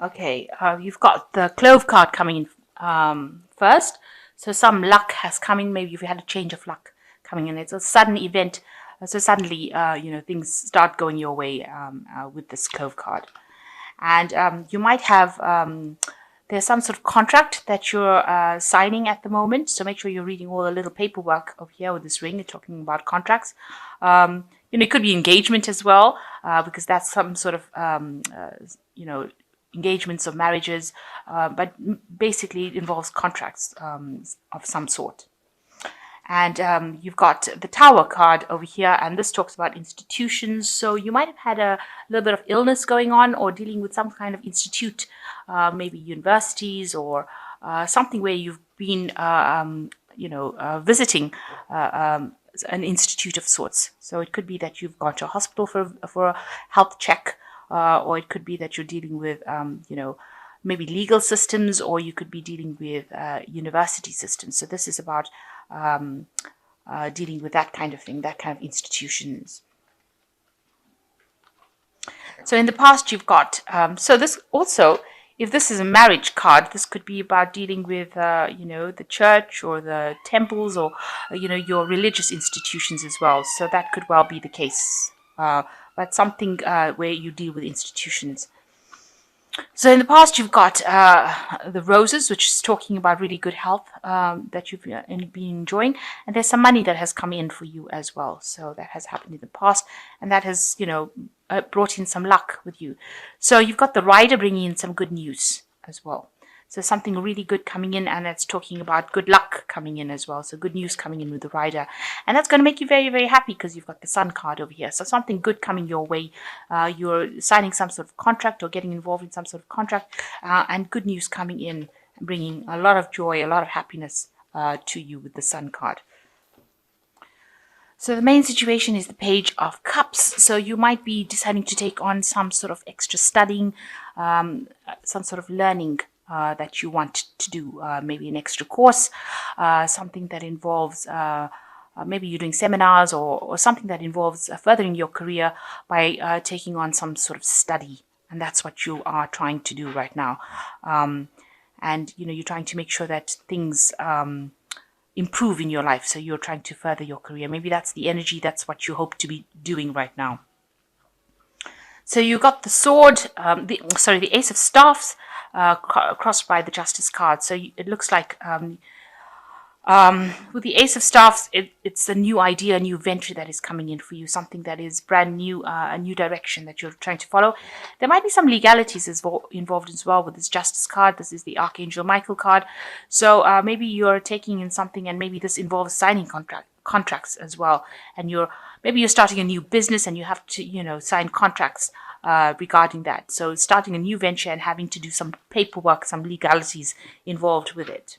Okay, you've got the Clove card coming in first. So some luck has come in. Maybe you've had a change of luck coming in. It's a sudden event. So suddenly, things start going your way with this Clove card. And you might have, there's some sort of contract that you're signing at the moment. So make sure you're reading all the little paperwork over here with this ring. You're talking about contracts. It could be engagement as well, because that's some sort of, engagements or marriages, but basically it involves contracts of some sort. And you've got the Tower card over here, and this talks about institutions. So you might have had a little bit of illness going on or dealing with some kind of institute, maybe universities or something where you've been, visiting an institute of sorts. So it could be that you've gone to a hospital for a health check, or it could be that you're dealing with, maybe legal systems, or you could be dealing with university systems. So this is about dealing with that kind of thing, that kind of institutions. So in the past, you've got, so this also, if this is a marriage card, this could be about dealing with, the church or the temples or, your religious institutions as well. So that could well be the case. But something where you deal with institutions. So in the past, you've got the roses, which is talking about really good health that you've been enjoying, and there's some money that has come in for you as well. So that has happened in the past, and that has, brought in some luck with you. So you've got the rider bringing in some good news as well. So something really good coming in, and that's talking about good luck coming in as well. So good news coming in with the rider. And that's going to make you very, very happy because you've got the sun card over here. So something good coming your way. You're signing some sort of contract or getting involved in some sort of contract, and good news coming in and bringing a lot of joy, a lot of happiness to you with the sun card. So the main situation is the Page of Cups. So you might be deciding to take on some sort of extra studying, some sort of learning that you want to do, maybe an extra course, something that involves maybe you're doing seminars or something that involves furthering your career by taking on some sort of study. And that's what you are trying to do right now. And, you're trying to make sure that things improve in your life. So you're trying to further your career. Maybe that's the energy. That's what you hope to be doing right now. So you got the sword, the Ace of Staffs, crossed by the Justice card. So it looks like with the Ace of Staffs, it's a new idea, a new venture that is coming in for you, something that is brand new, a new direction that you're trying to follow. There might be some legalities involved as well with this Justice card. This is the Archangel Michael card. So maybe you're taking in something, and maybe this involves signing contracts as well. And maybe you're starting a new business and you have to, sign contracts regarding that. So starting a new venture and having to do some paperwork, some legalities involved with it.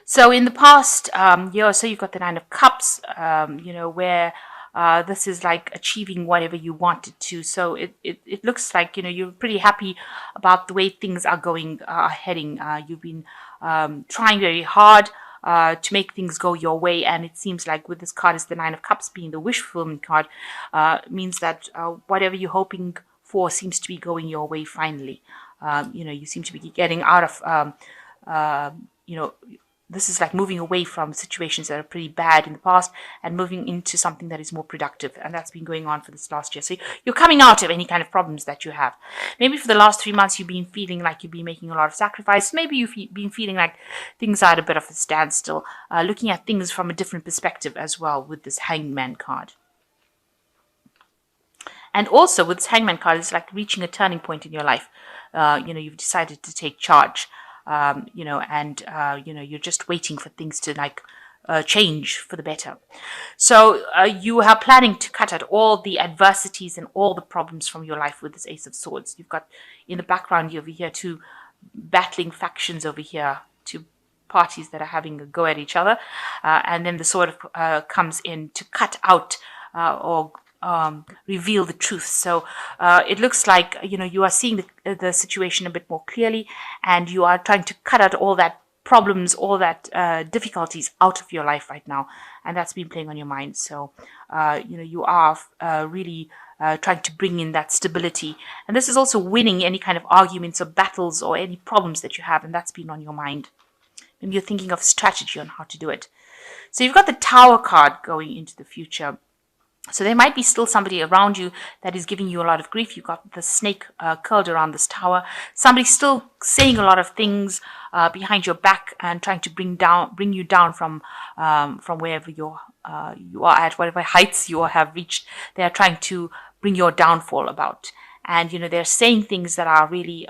So in the past, so you've got the Nine of Cups, where this is like achieving whatever you wanted to. So it looks like, you're pretty happy about the way things are heading. You've been trying very hard to make things go your way. And it seems like with this card, is the Nine of Cups being the wish fulfillment card, means that whatever you're hoping for seems to be going your way finally. You seem to be getting out of, this is like moving away from situations that are pretty bad in the past and moving into something that is more productive. And that's been going on for this last year. So you're coming out of any kind of problems that you have. Maybe for the last 3 months, you've been feeling like you've been making a lot of sacrifice. Maybe you've been feeling like things are at a bit of a standstill, looking at things from a different perspective as well with this Hangman card. And also with this Hangman card, it's like reaching a turning point in your life. You've decided to take charge. You're just waiting for things to change for the better. So you are planning to cut out all the adversities and all the problems from your life with this Ace of Swords. You've got in the background over here two battling factions over here, two parties that are having a go at each other. And then the sword comes in to cut out or reveal the truth. So it looks like you are seeing the situation a bit more clearly, and you are trying to cut out all that problems, all that difficulties out of your life right now, and that's been playing on your mind. So you are really trying to bring in that stability. And this is also winning any kind of arguments or battles or any problems that you have, and that's been on your mind. Maybe you're thinking of strategy on how to do it. So you've got the Tower card going into the future. So there might be still somebody around you that is giving you a lot of grief. You've got the snake curled around this tower. Somebody's still saying a lot of things behind your back and trying to bring you down from wherever you are at, whatever heights you have reached. They are trying to bring your downfall about, and they're saying things that are really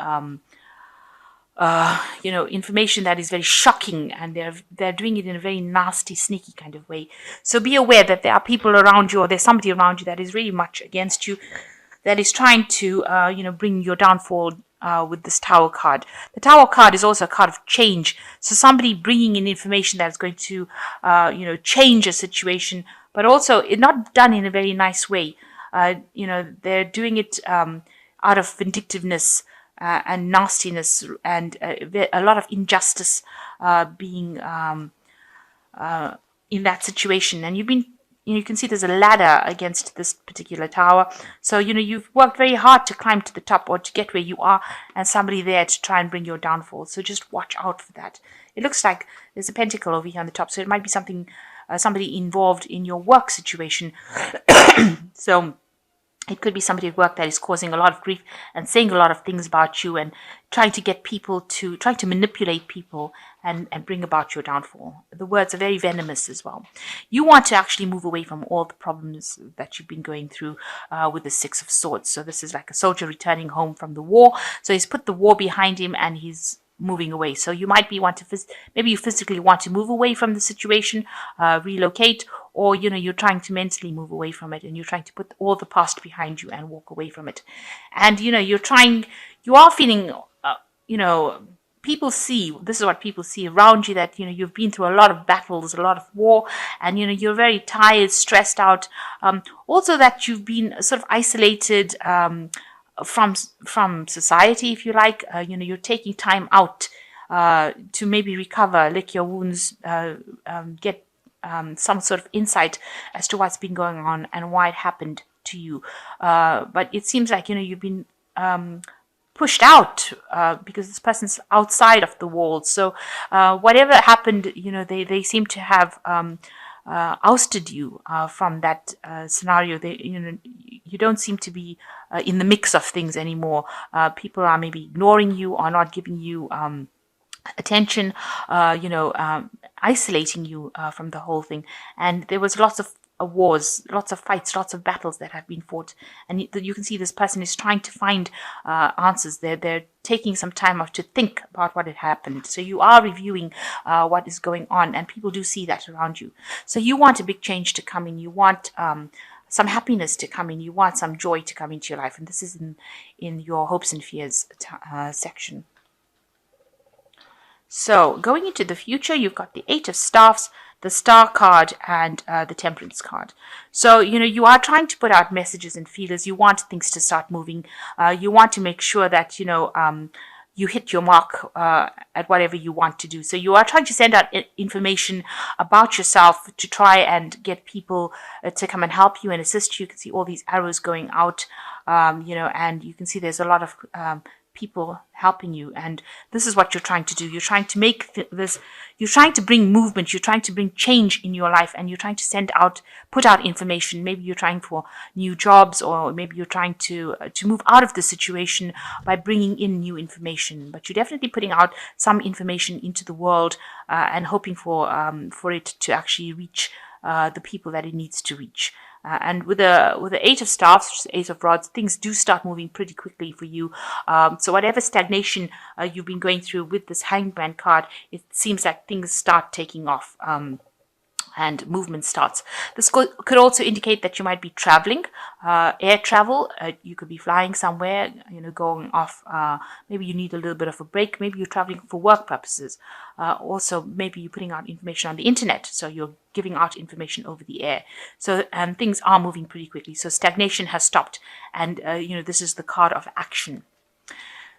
information that is very shocking, and they're doing it in a very nasty, sneaky kind of way. So be aware that there are people around you, or there's somebody around you that is really much against you, that is trying to, bring your downfall with this Tower card. The Tower card is also a card of change. So somebody bringing in information that's going to, change a situation, but also it not done in a very nice way. They're doing it out of vindictiveness, and nastiness, and a lot of injustice being in that situation. And you can see there's a ladder against this particular tower. So, you've worked very hard to climb to the top or to get where you are, and somebody there to try and bring your downfall. So just watch out for that. It looks like there's a pentacle over here on the top. So it might be somebody involved in your work situation. So it could be somebody at work that is causing a lot of grief and saying a lot of things about you and trying to manipulate people and bring about your downfall. The words are very venomous as well. You want to actually move away from all the problems that you've been going through with the Six of Swords. So this is like a soldier returning home from the war. So he's put the war behind him and he's moving away. So you might maybe you physically want to move away from the situation, relocate, or you're trying to mentally move away from it, and you're trying to put all the past behind you and walk away from it. And you are feeling, people see, this is what people see around you, that you've been through a lot of battles, a lot of war, and you're very tired, stressed out. Also that you've been sort of isolated from society, if you like. You're taking time out to maybe recover, lick your wounds, get some sort of insight as to what's been going on and why it happened to you. But it seems like you've been pushed out because this person's outside of the walls. So whatever happened, they seem to have ousted you from that scenario. You don't seem to be in the mix of things anymore. People are maybe ignoring you or not giving you attention, isolating you from the whole thing. And there was lots of wars, lots of fights, lots of battles that have been fought. And you can see this person is trying to find answers. They're taking some time off to think about what had happened. So you are reviewing what is going on, and people do see that around you. So you want a big change to come in. You want some happiness to come in. You want some joy to come into your life. And this is in your hopes and fears section. So going into the future, you've got the Eight of Staffs, the Star card, and the Temperance card. So, you are trying to put out messages and feelers. You want things to start moving. You want to make sure that, you hit your mark at whatever you want to do. So you are trying to send out information about yourself to try and get people to come and help you and assist you. You can see all these arrows going out, and you can see there's a lot of people helping you, and this is what you're trying to do. You're trying to make you're trying to bring movement, you're trying to bring change in your life, and you're trying to put out information. Maybe you're trying for new jobs, or maybe you're trying to move out of the situation by bringing in new information. But you're definitely putting out some information into the world and hoping for it to actually reach the people that it needs to reach. And with the Eight of Staffs, Ace of Rods, things do start moving pretty quickly for you. So whatever stagnation you've been going through with this Hangman card, it seems like things start taking off. And movement starts. This could also indicate that you might be traveling, air travel. You could be flying somewhere, going off. Maybe you need a little bit of a break. Maybe you're traveling for work purposes. Also, maybe you're putting out information on the internet. So you're giving out information over the air. So, and things are moving pretty quickly. So stagnation has stopped. And, this is the card of action.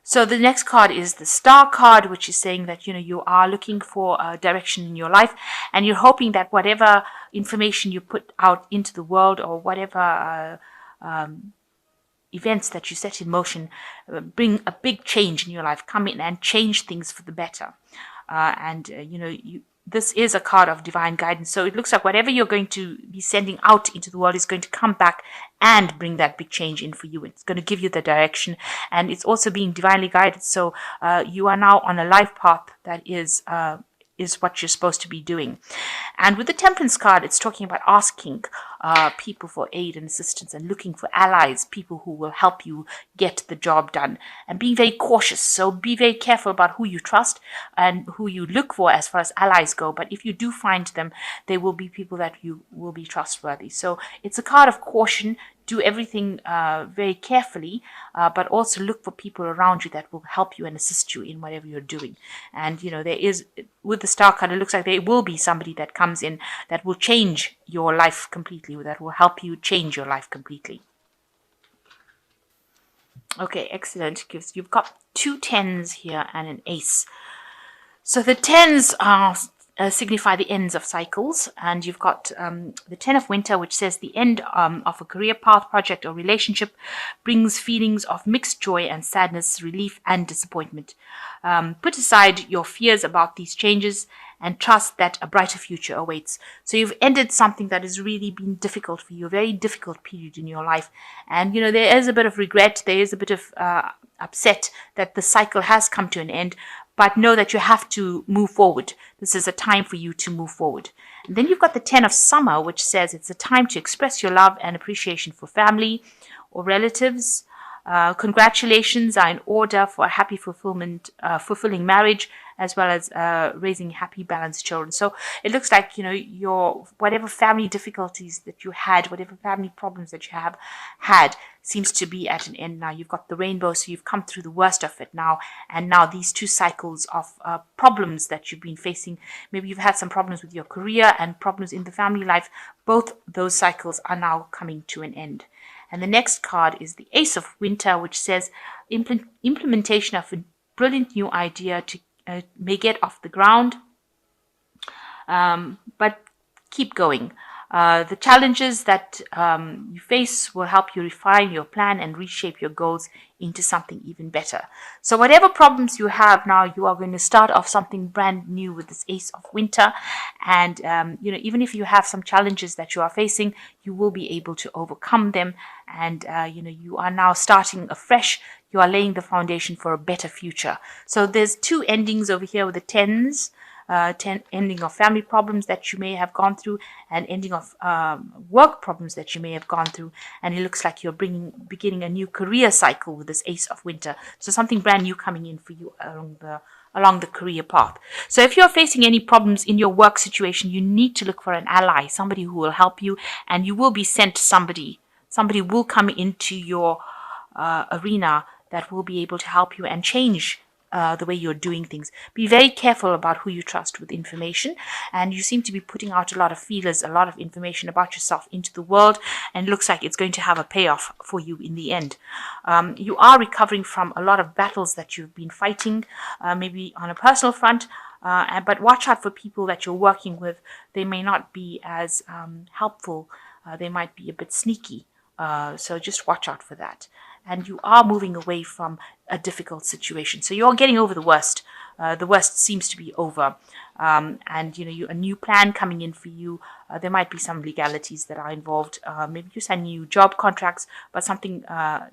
So the next card is the Star card, which is saying that, you are looking for a direction in your life, and you're hoping that whatever information you put out into the world, or whatever events that you set in motion bring a big change in your life, come in and change things for the better. This is a card of divine guidance. So it looks like whatever you're going to be sending out into the world is going to come back and bring that big change in for you. It's going to give you the direction, and it's also being divinely guided. So you are now on a life path that is what you're supposed to be doing. And with the Temperance card, it's talking about asking people for aid and assistance and looking for allies, people who will help you get the job done, and being very cautious. So be very careful about who you trust and who you look for as far as allies go. But if you do find them, they will be people that you will be trustworthy. So it's a card of caution. Do everything very carefully, but also look for people around you that will help you and assist you in whatever you're doing. And, there is, with the Star card, it looks like there will be somebody that comes in that will change your life completely, that will help you change your life completely. Okay, excellent. Because you've got 2 10s here and an ace. So the 10s are signify the ends of cycles, and you've got the 10 of Winter, which says the end of a career path, project, or relationship brings feelings of mixed joy and sadness, relief and disappointment. Put aside your fears about these changes and trust that a brighter future awaits. So you've ended something that has really been difficult for you, a very difficult period in your life. And, there is a bit of regret, there is a bit of upset that the cycle has come to an end, but know that you have to move forward. This is a time for you to move forward. And then you've got the 10 of Summer, which says it's a time to express your love and appreciation for family or relatives. Congratulations are in order for a happy fulfilling marriage, as well as raising happy, balanced children. So it looks like, your whatever family difficulties that you had, whatever family problems that you have had, seems to be at an end now. You've got the rainbow, so you've come through the worst of it now. And now these 2 cycles of problems that you've been facing, maybe you've had some problems with your career and problems in the family life, both those cycles are now coming to an end. And the next card is the Ace of Winter, which says implementation of a brilliant new idea may get off the ground, but keep going. The challenges that you face will help you refine your plan and reshape your goals into something even better. So whatever problems you have now, you are going to start off something brand new with this Ace of Winter. And, even if you have some challenges that you are facing, you will be able to overcome them. And, you are now starting afresh. You are laying the foundation for a better future. So there's 2 endings over here with the 10s. Ending of family problems that you may have gone through, and ending of work problems that you may have gone through. And it looks like you're beginning a new career cycle with this Ace of Winter. So something brand new coming in for you along the career path. So if you're facing any problems in your work situation, you need to look for an ally, somebody who will help you, and you will be sent somebody. Somebody will come into your arena that will be able to help you and change the way you're doing things. Be very careful about who you trust with information, and you seem to be putting out a lot of feelers, a lot of information about yourself into the world, and it looks like it's going to have a payoff for you in the end. You are recovering from a lot of battles that you've been fighting, maybe on a personal front, but watch out for people that you're working with. They may not be as helpful. They might be a bit sneaky. So just watch out for that. And you are moving away from a difficult situation. So you're getting over the worst. The worst seems to be over. And, a new plan coming in for you. There might be some legalities that are involved. Maybe you sign new job contracts, but something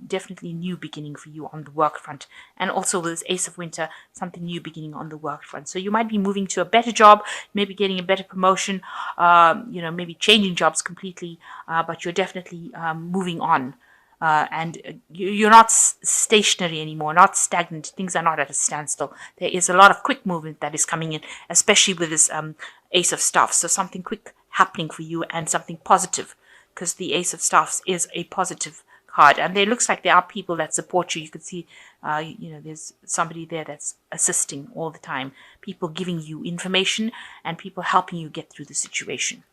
definitely new beginning for you on the work front. And also with this Ace of Winter, something new beginning on the work front. So you might be moving to a better job, maybe getting a better promotion, maybe changing jobs completely, but you're definitely moving on. And you're not stationary anymore, not stagnant. Things are not at a standstill. There is a lot of quick movement that is coming in, especially with this Ace of Staffs. So something quick happening for you and something positive, because the Ace of Staffs is a positive card. And it looks like there are people that support you. You can see, there's somebody there that's assisting all the time. People giving you information and people helping you get through the situation.